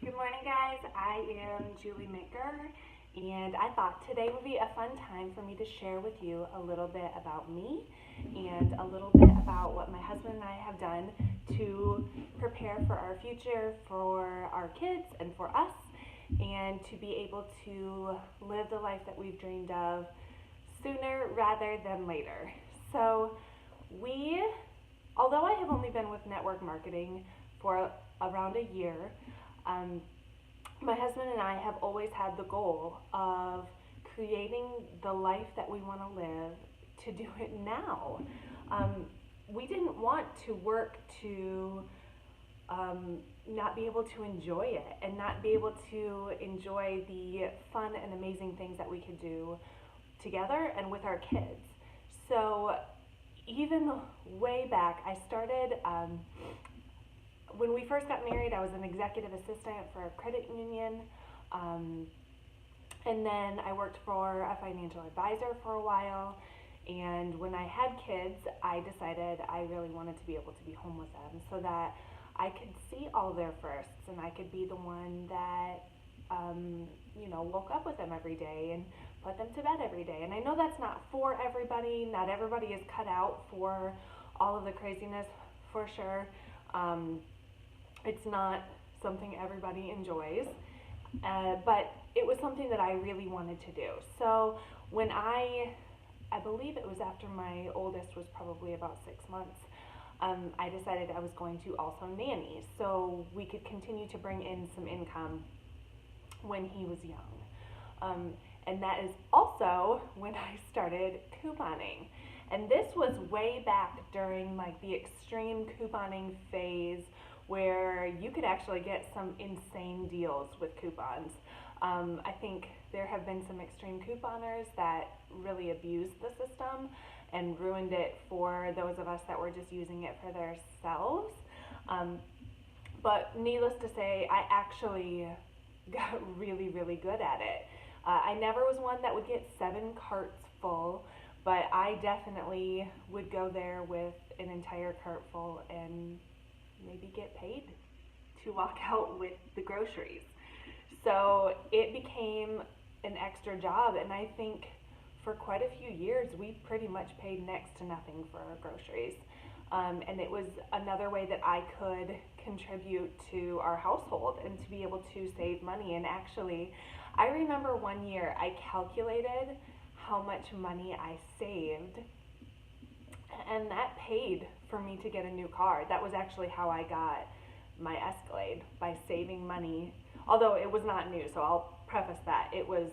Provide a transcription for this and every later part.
Good morning, guys. I am Julie Minker, and I thought today would be a fun time for me to share with you a little bit about me and a little bit about what my husband and I have done to prepare for our future, for our kids, and for us, and to be able to live the life that we've dreamed of sooner rather than later. So, we, although I have only been with network marketing for around a year, um, my husband and I have always had the goal of creating the life that we want to live to do it now. Um, we didn't want to work to not be able to enjoy it and not be able to enjoy the fun and amazing things that we could do together and with our kids. So, even way back, I started when we first got married. I was an executive assistant for a credit union. Um, and then I worked for a financial advisor for a while. And when I had kids, I decided I really wanted to be able to be home with them so that I could see all their firsts and I could be the one that, woke up with them every day and put them to bed every day. And I know that's not for everybody. Not everybody is cut out for all of the craziness, for sure. Um, it's not something everybody enjoys, but it was something that I really wanted to do. So when I believe it was after my oldest was probably about 6 months, I decided I was going to also nanny so we could continue to bring in some income when he was young. Um, and that is also when I started couponing. And this was way back during like the extreme couponing phase where you could actually get some insane deals with coupons. I think there have been some extreme couponers that really abused the system and ruined it for those of us that were just using it for themselves. Um, but needless to say, I actually got really, really good at it. I never was one that would get 7 carts full, but I definitely would go there with an entire cart full and maybe get paid to walk out with the groceries. So it became an extra job, and I think for quite a few years we pretty much paid next to nothing for our groceries. And it was another way that I could contribute to our household and to be able to save money. And actually, I remember one year I calculated how much money I saved, and that paid for me to get a new car. That was actually how I got my Escalade, by saving money. Although it was not new, so I'll preface that it was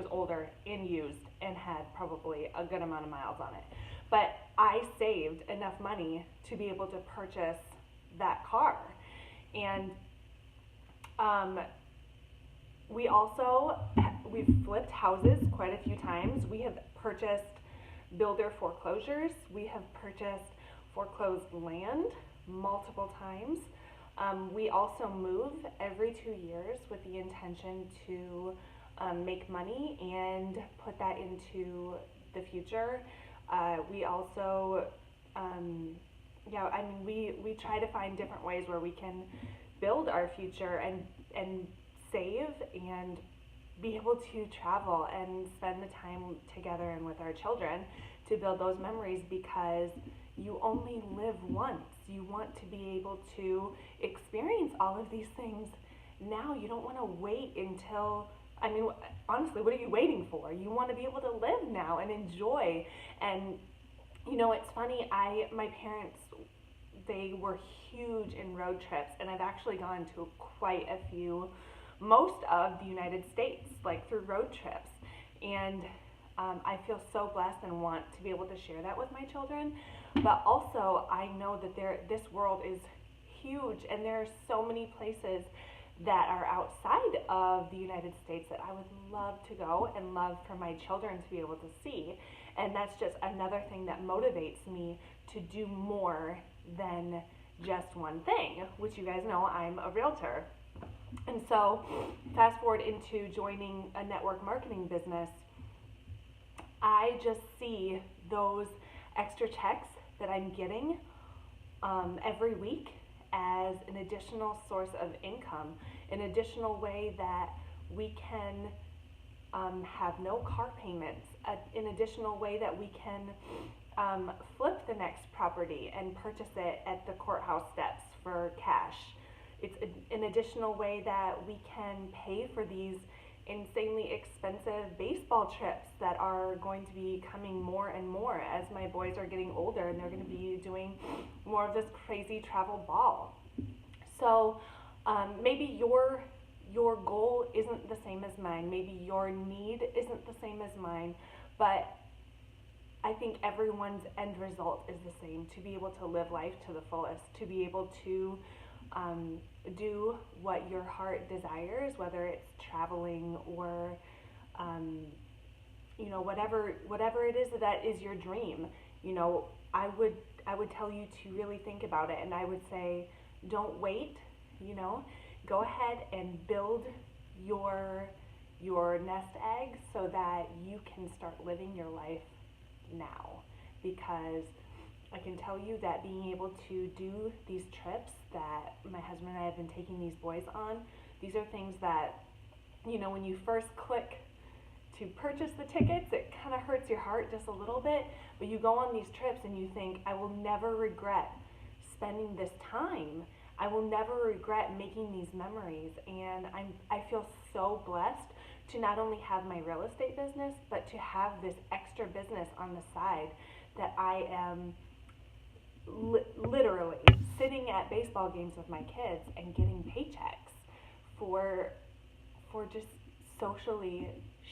older and used and had probably a good amount of miles on it. But I saved enough money to be able to purchase that car. And um, we've flipped houses quite a few times. We have purchased builder foreclosures. We have purchased foreclosed land multiple times. We also move every 2 years with the intention to make money and put that into the future. We also, we try to find different ways where we can build our future and save and be able to travel and spend the time together and with our children to build those memories, because you only live once. You want to be able to experience all of these things now. You don't want to wait until, honestly, what are you waiting for? You want to be able to live now and enjoy. And it's funny, my parents, they were huge in road trips, and I've actually gone to quite a few, most of the United States, like through road trips. And I feel so blessed and want to be able to share that with my children. But also, I know that this world is huge, and there are so many places that are outside of the United States that I would love to go and love for my children to be able to see. And that's just another thing that motivates me to do more than just one thing, which you guys know I'm a realtor. And so, fast forward into joining a network marketing business, I just see those extra checks that I'm getting every week, as an additional source of income, an additional way that we can have no car payments, an additional way that we can flip the next property and purchase it at the courthouse steps for cash. It's an additional way that we can pay for these insanely expensive baseball trips that are going to be coming more and more as my boys are getting older and they're going to be doing more of this crazy travel ball. So maybe your goal isn't the same as mine. Maybe your need isn't the same as mine, but I think everyone's end result is the same: to be able to live life to the fullest, to be able to do what your heart desires, whether it's traveling or whatever it is that is your dream. I would tell you to really think about it, and I would say, don't wait. Go ahead and build your nest egg so that you can start living your life now, because I can tell you that being able to do these trips that my husband and I have been taking these boys on, these are things that, when you first click to purchase the tickets, it kind of hurts your heart just a little bit, but you go on these trips and you think, I will never regret spending this time. I will never regret making these memories, and I feel so blessed to not only have my real estate business, but to have this extra business on the side that I am literally sitting at baseball games with my kids and getting paychecks for just socially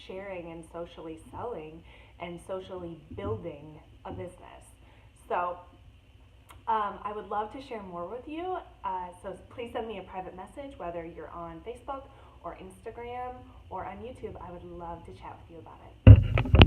sharing and socially selling and socially building a business. So I would love to share more with you. So please send me a private message, whether you're on Facebook or Instagram or on YouTube. I would love to chat with you about it.